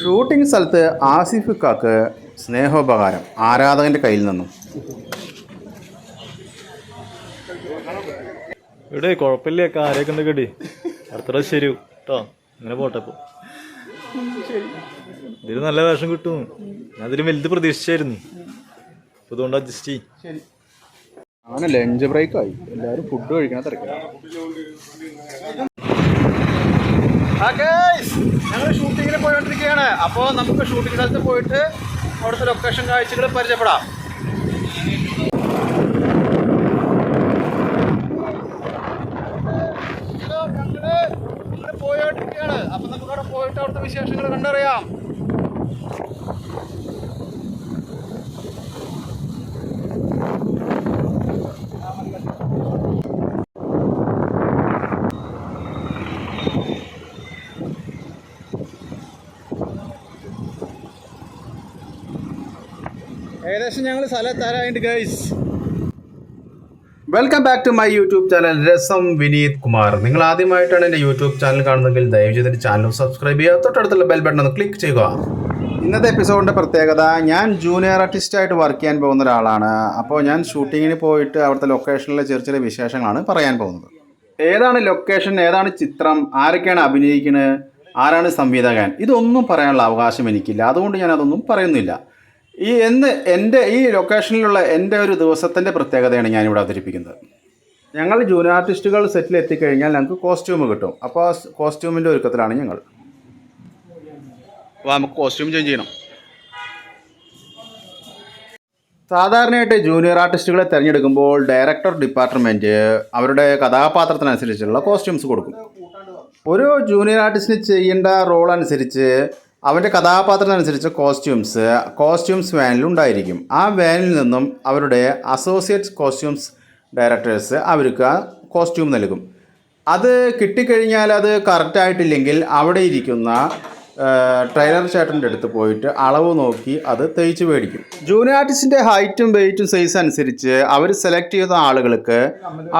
Shooting സ്ഥലത്ത് ആസിഫ് കാക്ക് സ്നേഹോപകാരം ആരാധകൻ്റെ കയ്യിൽ നിന്നും. ഇവിടെ കുഴപ്പമില്ല, കാര്യമൊക്കെ ഉണ്ട് കേട്ടി. അടുത്ത ശരി കേട്ടോ, അങ്ങനെ പോട്ടെ. ഇപ്പോൾ ഇതിൽ നല്ല വേഷം കിട്ടും. ഞാൻ അതിലും വലുത് പ്രതീക്ഷിച്ചായിരുന്നു. അപ്പോൾ അതുകൊണ്ട് അഡ്ജസ്റ്റ് ചെയ്യും. അങ്ങനെ ലഞ്ച് ബ്രേക്കായി, എല്ലാവരും ഫുഡ് കഴിക്കണ തിരക്കിലാണ്. ഞങ്ങൾ ഷൂട്ടിങ്ങിന് പോയിക്കൊണ്ടിരിക്കുകയാണ്. അപ്പോൾ നമുക്ക് ഷൂട്ടിംഗ് സ്ഥലത്ത് പോയിട്ട് അവിടുത്തെ ലൊക്കേഷൻ കാഴ്ചകൾ പരിചയപ്പെടാം. ഞങ്ങൾ പോയിക്കൊണ്ടിരിക്കുകയാണ്. അപ്പോൾ നമുക്ക് അവിടെ പോയിട്ട് അവിടുത്തെ വിശേഷങ്ങൾ കണ്ടറിയാം. ഏകദേശം ഞങ്ങൾ സ്ഥലത്താരായിട്ട് guys. Welcome back to my YouTube channel രസം വിനീത് കുമാർ. നിങ്ങൾ ആദ്യമായിട്ടാണ് എൻ്റെ യൂട്യൂബ് ചാനൽ കാണുന്നതെങ്കിൽ ദയവ് ചെയ്തിട്ട് ചാനൽ സബ്സ്ക്രൈബ് ചെയ്യുക, തൊട്ടടുത്തുള്ള ബെൽ ബട്ടൺ ഒന്ന് ക്ലിക്ക് ചെയ്യുക. ഇന്നത്തെ എപ്പിസോഡിൻ്റെ പ്രത്യേകത, ഞാൻ ജൂനിയർ ആർട്ടിസ്റ്റായിട്ട് വർക്ക് ചെയ്യാൻ പോകുന്ന ഒരാളാണ്. അപ്പോൾ ഞാൻ ഷൂട്ടിങ്ങിന് പോയിട്ട് അവിടുത്തെ ലൊക്കേഷനിലെ ചെറിയ ചെറിയ വിശേഷങ്ങളാണ് പറയാൻ പോകുന്നത്. ഏതാണ് ലൊക്കേഷൻ, ഏതാണ് ചിത്രം, ആരൊക്കെയാണ് അഭിനയിക്കുന്നത്, ആരാണ് സംവിധായകൻ, ഇതൊന്നും പറയാനുള്ള അവകാശം എനിക്കില്ല. അതുകൊണ്ട് ഞാൻ അതൊന്നും പറയുന്നില്ല. എൻ്റെ ഈ ലൊക്കേഷനിലുള്ള എൻ്റെ ഒരു ദിവസത്തിൻ്റെ പ്രത്യേകതയാണ് ഞാനിവിടെ അവതരിപ്പിക്കുന്നത്. ഞങ്ങൾ ജൂനിയർ ആർട്ടിസ്റ്റുകൾ സെറ്റിൽ എത്തിക്കഴിഞ്ഞാൽ ഞങ്ങൾക്ക് കോസ്റ്റ്യൂം കിട്ടും. അപ്പോൾ കോസ്റ്റ്യൂമിൻ്റെ ഒരുക്കത്തിലാണ് ഞങ്ങൾ. അപ്പോൾ നമുക്ക് കോസ്റ്റ്യൂം ചേഞ്ച് ചെയ്യണം. സാധാരണയായിട്ട് ജൂനിയർ ആർട്ടിസ്റ്റുകളെ തിരഞ്ഞെടുക്കുമ്പോൾ ഡയറക്ടർ ഡിപ്പാർട്ട്മെൻറ്റ് അവരുടെ കഥാപാത്രത്തിനനുസരിച്ചുള്ള കോസ്റ്റ്യൂംസ് കൊടുക്കും. ഒരു ജൂനിയർ ആർട്ടിസ്റ്റിന് ചെയ്യേണ്ട റോൾ അനുസരിച്ച് അവൻ്റെ കഥാപാത്രത്തിനനുസരിച്ച് കോസ്റ്റ്യൂംസ് വാനിൽ ഉണ്ടായിരിക്കും. ആ വാനിൽ നിന്നും അവരുടെ അസോസിയേറ്റ് കോസ്റ്റ്യൂംസ് ഡയറക്ടേഴ്സ് അവർക്ക് കോസ്റ്റ്യൂം നൽകും. അത് കിട്ടിക്കഴിഞ്ഞാൽ അത് കറക്റ്റായിട്ടില്ലെങ്കിൽ അവിടെ ഇരിക്കുന്ന ട്രെയിലർ ചേട്ടൻ്റെ അടുത്ത് പോയിട്ട് അളവ് നോക്കി അത് തയ്ച്ച് മേടിക്കും. ജൂനിയർ ആർട്ടിസ്റ്റിൻ്റെ ഹൈറ്റും വെയ്റ്റും സൈസ് അനുസരിച്ച് അവർ സെലക്ട് ചെയ്യുന്ന ആളുകൾക്ക്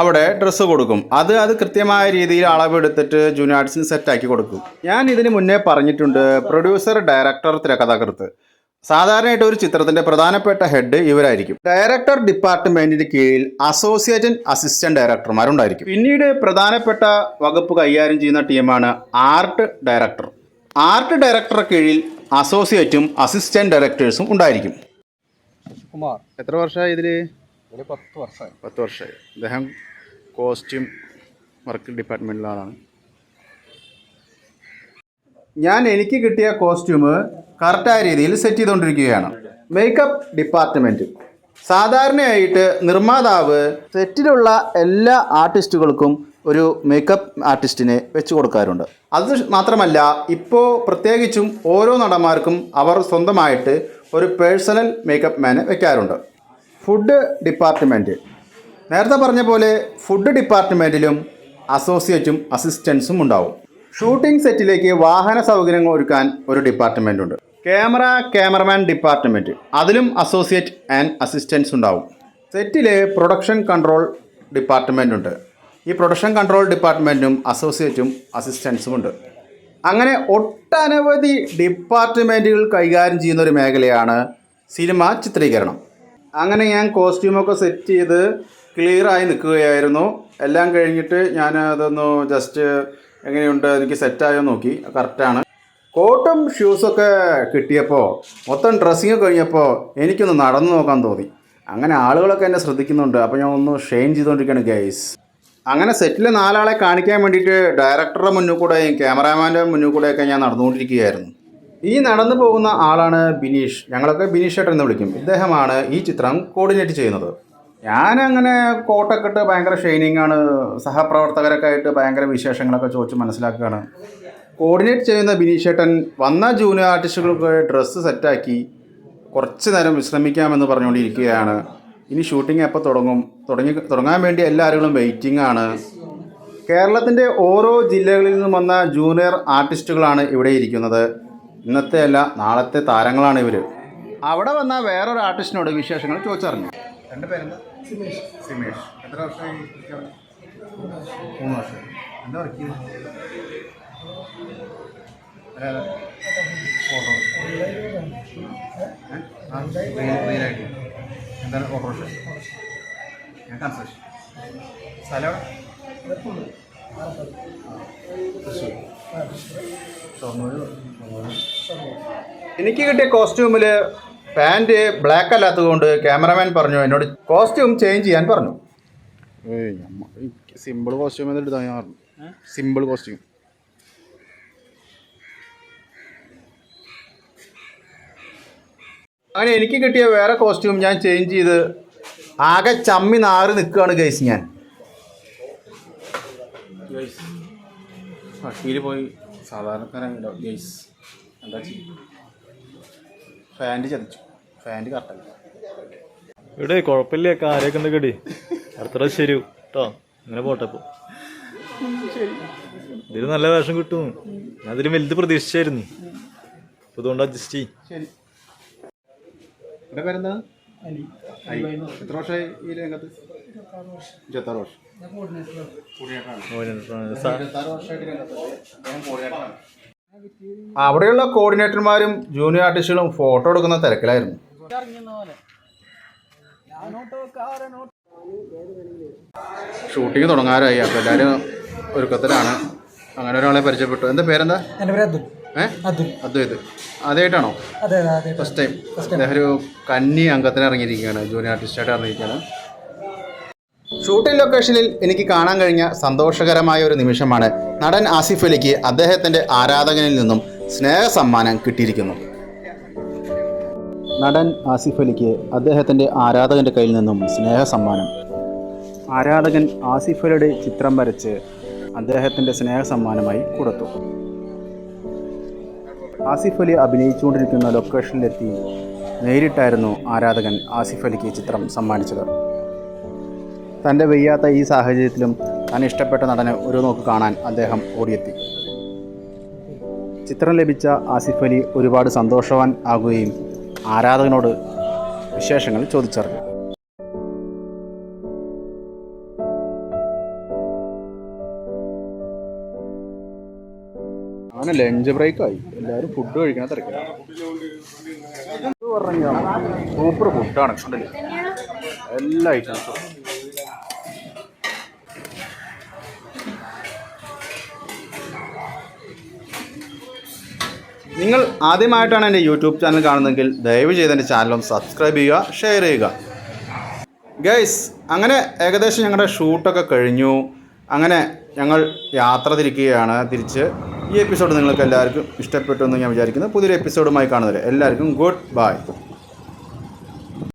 അവിടെ ഡ്രസ്സ് കൊടുക്കും. അത് കൃത്യമായ രീതിയിൽ അളവെടുത്തിട്ട് ജൂനിയർ ആർട്ടിസ്റ്റിന് സെറ്റാക്കി കൊടുക്കും. ഞാൻ ഇതിന് മുന്നേ പറഞ്ഞിട്ടുണ്ട്, പ്രൊഡ്യൂസർ, ഡയറക്ടർ, തിരക്കഥാകൃത്ത്. സാധാരണയായിട്ട് ഒരു ചിത്രത്തിൻ്റെ പ്രധാനപ്പെട്ട ഹെഡ് ഇവരായിരിക്കും. ഡയറക്ടർ ഡിപ്പാർട്ട്മെൻറ്റിന് കീഴിൽ അസോസിയേറ്റ് അസിസ്റ്റന്റ് ഡയറക്ടർമാരുണ്ടായിരിക്കും. പിന്നീട് പ്രധാനപ്പെട്ട വകുപ്പ് കൈകാര്യം ചെയ്യുന്ന ടീമാണ് ആർട്ട് ഡയറക്ടർ. ആർട്ട് ഡയറക്ടറുടെ കീഴിൽ അസോസിയേറ്റും അസിസ്റ്റന്റ് ഡയറക്ടേഴ്സും ഉണ്ടായിരിക്കും. കുമാർ എത്ര വർഷമായി ഇതിൽ? 10 വർഷമായി. അദ്ദേഹം കോസ്റ്റ്യൂം വർക്ക് ഡിപ്പാർട്ട്മെൻറ്റിലെ ആളാണ്. എനിക്ക് കിട്ടിയ കോസ്റ്റ്യൂം കറക്റ്റായ രീതിയിൽ സെറ്റ് ചെയ്തുകൊണ്ടിരിക്കുകയാണ്. Makeup department. സാധാരണയായിട്ട് നിർമ്മാതാവ് സെറ്റിലുള്ള എല്ലാ ആർട്ടിസ്റ്റുകൾക്കും ഒരു മേക്കപ്പ് ആർട്ടിസ്റ്റിനെ വെച്ച് കൊടുക്കാറുണ്ട്. അത് മാത്രമല്ല, ഇപ്പോൾ പ്രത്യേകിച്ചും ഓരോ നടന്മാർക്കും അവർ സ്വന്തമായിട്ട് ഒരു പേഴ്സണൽ മേക്കപ്പ് മാനെ വെക്കാറുണ്ട്. Food department. നേരത്തെ പറഞ്ഞ പോലെ ഫുഡ് ഡിപ്പാർട്ട്മെൻറ്റിലും അസോസിയേറ്റും അസിസ്റ്റൻസും ഉണ്ടാവും. ഷൂട്ടിംഗ് സെറ്റിലേക്ക് വാഹന സൗകര്യങ്ങൾ ഒരുക്കാൻ ഒരു ഡിപ്പാർട്ട്മെൻ്റ് ഉണ്ട്. Cameraman department. അതിലും അസോസിയേറ്റ് ആൻഡ് അസിസ്റ്റൻസ് ഉണ്ടാവും. സെറ്റിൽ പ്രൊഡക്ഷൻ കൺട്രോൾ ഡിപ്പാർട്ട്മെൻ്റ് ഉണ്ട്. ഈ പ്രൊഡക്ഷൻ കൺട്രോൾ ഡിപ്പാർട്ട്മെൻറ്റും അസോസിയേറ്റും അസിസ്റ്റൻസും ഉണ്ട്. അങ്ങനെ ഒട്ടനവധി ഡിപ്പാർട്ട്മെൻറ്റുകൾ കൈകാര്യം ചെയ്യുന്ന ഒരു മേഖലയാണ് സിനിമ ചിത്രീകരണം. അങ്ങനെ ഞാൻ കോസ്റ്റ്യൂമൊക്കെ സെറ്റ് ചെയ്ത് ക്ലിയറായി നിൽക്കുകയായിരുന്നു. എല്ലാം കഴിഞ്ഞിട്ട് ഞാൻ അതൊന്ന് ജസ്റ്റ് എങ്ങനെയുണ്ട്, എനിക്ക് സെറ്റായോ നോക്കി. കറക്റ്റാണ്. കോട്ടും ഷൂസൊക്കെ കിട്ടിയപ്പോൾ, മൊത്തം ഡ്രസ്സിങ് കഴിഞ്ഞപ്പോൾ എനിക്കൊന്ന് നടന്നു നോക്കാൻ തോന്നി. അങ്ങനെ ആളുകളൊക്കെ എന്നെ ശ്രദ്ധിക്കുന്നുണ്ട്. അപ്പോൾ ഞാൻ ഒന്ന് ഷെയിൻ ചെയ്തുകൊണ്ടിരിക്കുകയാണ് ഗൈസ്. അങ്ങനെ സെറ്റിൽ 4 ആളെ കാണിക്കാൻ വേണ്ടിയിട്ട് ഡയറക്ടറുടെ മുന്നിൽ കൂടെയും ക്യാമറാമാൻ്റെ മുന്നിൽ കൂടെയൊക്കെ ഞാൻ നടന്നുകൊണ്ടിരിക്കുകയായിരുന്നു. ഈ നടന്നു പോകുന്ന ആളാണ് ബിനീഷ്. ഞങ്ങളൊക്കെ ബിനീഷ് ചേട്ടൻ എന്ന് വിളിക്കും. ഇദ്ദേഹമാണ് ഈ ചിത്രം കോർഡിനേറ്റ് ചെയ്യുന്നത്. ഞാനങ്ങനെ കോട്ടൊക്കെ ഇട്ട് ഭയങ്കര ഷൈനിങ് ആണ്. സഹപ്രവർത്തകരൊക്കെ ആയിട്ട് ഭയങ്കര വിശേഷങ്ങളൊക്കെ ചോദിച്ച് മനസ്സിലാക്കുകയാണ്. കോർഡിനേറ്റ് ചെയ്യുന്ന ബിനീഷ് ചേട്ടൻ വന്ന ജൂനിയർ ആർട്ടിസ്റ്റുകൾക്ക് ഡ്രസ്സ് സെറ്റാക്കി കുറച്ച് നേരം വിശ്രമിക്കാമെന്ന് പറഞ്ഞുകൊണ്ടിരിക്കുകയാണ്. ഇനി ഷൂട്ടിംഗ് എപ്പോൾ തുടങ്ങാൻ വേണ്ടി എല്ലാവരും വെയിറ്റിംഗ് ആണ്. കേരളത്തിൻ്റെ ഓരോ ജില്ലകളിൽ നിന്നും വന്ന ജൂനിയർ ആർട്ടിസ്റ്റുകളാണ് ഇവിടെ ഇരിക്കുന്നത്. ഇന്നത്തെ അല്ല, നാളത്തെ താരങ്ങളാണ് ഇവർ. അവിടെ വന്ന വേറൊരു ആർട്ടിസ്റ്റിനോട് വിശേഷങ്ങൾ ചോദിച്ചറിഞ്ഞു. എൻ്റെ പേരെന്താ? സിമേഷ്. എത്ര വർഷമായി? 3 വർഷം. എന്താ വർക്ക് ചെയ്യുന്നത്? ഫോട്ടോ റിയലായിട്ട് എന്താണ് ഓട്ടോറിക്ഷ ഞാൻ കൺസ്ട്രക്ഷൻ സ്ഥലം എനിക്ക് കിട്ടിയ കോസ്റ്റ്യൂമിൽ പാൻറ് ബ്ലാക്ക് അല്ലാത്തത് കൊണ്ട് ക്യാമറമാൻ പറഞ്ഞു എന്നോട് കോസ്റ്റ്യൂം ചേഞ്ച് ചെയ്യാൻ പറഞ്ഞു. സിമ്പിൾ കോസ്റ്റ്യൂം എടുത്താൽ ഞാൻ പറഞ്ഞു. സിമ്പിൾ കോസ്റ്റ്യൂം അങ്ങനെ എനിക്ക് കിട്ടിയ വേറെ കോസ്റ്റ്യൂം ഞാൻ ചേഞ്ച് ചെയ്ത് ആകെ ചമ്മി നാറി നിൽക്കുകയാണ് ഗൈസ്. ഞാൻ പട്ടിയിൽ പോയി സാധാരണക്കാരാണ് ഗൈസ്. എന്താ ചെയ്യും, ഫാൻറ് ചതിച്ചു. ഫാൻറ് കറക്റ്റല്ല. ഇവിടെ കുഴപ്പമില്ല, കാര്യമൊക്കെ ഉണ്ട് കടി. അടുത്ത പ്രാവശ്യം ശരി കേട്ടോ. ഇങ്ങനെ പോട്ടെ. ഇപ്പോൾ ഇതിൽ നല്ല വേഷം കിട്ടും. ഞാൻ അതിലും വലുത് പ്രതീക്ഷിച്ചായിരുന്നു. അപ്പോൾ അതുകൊണ്ട് അഡ്ജസ്റ്റ് ചെയ്യും. ശരി. എൻ്റെ പേരെന്താ? എത്ര വർഷമായി ഈ രംഗത്ത്? 26 വർഷം. അവിടെയുള്ള കോർഡിനേറ്റർമാരും ജൂനിയർ ആർട്ടിസ്റ്റുകളും ഫോട്ടോ എടുക്കുന്ന തിരക്കിലായിരുന്നു. ഷൂട്ടിങ് തുടങ്ങാറായി. അപ്പോൾ എല്ലാവരും ഒരുക്കത്തിലാണ്. അങ്ങനെ ഒരാളെ പരിചയപ്പെട്ടു. എന്താ പേരെന്താ? എൻ്റെ പേര് അബ്ദുൽ. അദ്വൈത്. ആദ്യമായിട്ടാണോ? അതെ അതെ, ഫസ്റ്റ് ടൈം. അദ്ദേഹം ഒരു കന്നി അംഗത്തിന് ഇറങ്ങിയിരിക്കുകയാണ്, ജൂനിയർ ആർട്ടിസ്റ്റായിട്ട് ഇറങ്ങിയിരിക്കുകയാണ്. ഷൂട്ടിംഗ് ലൊക്കേഷനിൽ എനിക്ക് കാണാൻ കഴിഞ്ഞ സന്തോഷകരമായ ഒരു നിമിഷമാണ് നടൻ ആസിഫ് അലിക്ക് അദ്ദേഹത്തിൻ്റെ ആരാധകനിൽ നിന്നും സ്നേഹ സമ്മാനം കിട്ടിയിരിക്കുന്നു. നടൻ ആസിഫ് അലിക്ക് അദ്ദേഹത്തിൻ്റെ ആരാധകൻ്റെ കയ്യിൽ നിന്നും സ്നേഹ സമ്മാനം. ആരാധകൻ ആസിഫ് അലിയുടെ ചിത്രം വരച്ച് അദ്ദേഹത്തിൻ്റെ സ്നേഹ സമ്മാനമായി കൊടുത്തു. ആസിഫ് അലി അഭിനയിച്ചുകൊണ്ടിരിക്കുന്ന ലൊക്കേഷനിലെത്തി നേരിട്ടായിരുന്നു ആരാധകൻ ആസിഫ് അലിക്ക് ചിത്രം സമ്മാനിച്ചത്. തൻ്റെ വയ്യാത്ത ഈ സാഹചര്യത്തിലും താൻ ഇഷ്ടപ്പെട്ട നടനെ ഒരു നോക്ക് കാണാൻ അദ്ദേഹം ഓടിയെത്തി. ചിത്രം ലഭിച്ച ആസിഫ് അലി ഒരുപാട് സന്തോഷവാൻ ആകുകയും ആരാധകനോട് വിശേഷങ്ങൾ ചോദിച്ചറിഞ്ഞു. അങ്ങനെ ലഞ്ച് ബ്രേക്കായി. എല്ലാവരും ഫുഡ് കഴിക്കണ തിരക്കിലാണ്. സൂപ്പർ ഫുഡാണ്. കണ്ടില്ലേ, എല്ലാ ഐറ്റംസും. നിങ്ങൾ ആദ്യമായിട്ടാണ് എൻ്റെ യൂട്യൂബ് ചാനൽ കാണുന്നതെങ്കിൽ ദയവ് ചെയ്ത് എൻ്റെ ചാനലും സബ്സ്ക്രൈബ് ചെയ്യുക, ഷെയർ ചെയ്യുക. ഗൈസ്, അങ്ങനെ ഏകദേശം ഞങ്ങളുടെ ഷൂട്ടൊക്കെ കഴിഞ്ഞു. അങ്ങനെ ഞങ്ങൾ യാത്ര തിരിക്കുകയാണ്. തിരിച്ച് ഈ എപ്പിസോഡ് നിങ്ങൾക്ക് എല്ലാവർക്കും ഇഷ്ടപ്പെട്ടു എന്ന് ഞാൻ വിചാരിക്കുന്നു. പുതിയൊരു എപ്പിസോഡുമായി കാണുന്നവരെ എല്ലാവർക്കും ഗുഡ് ബൈ.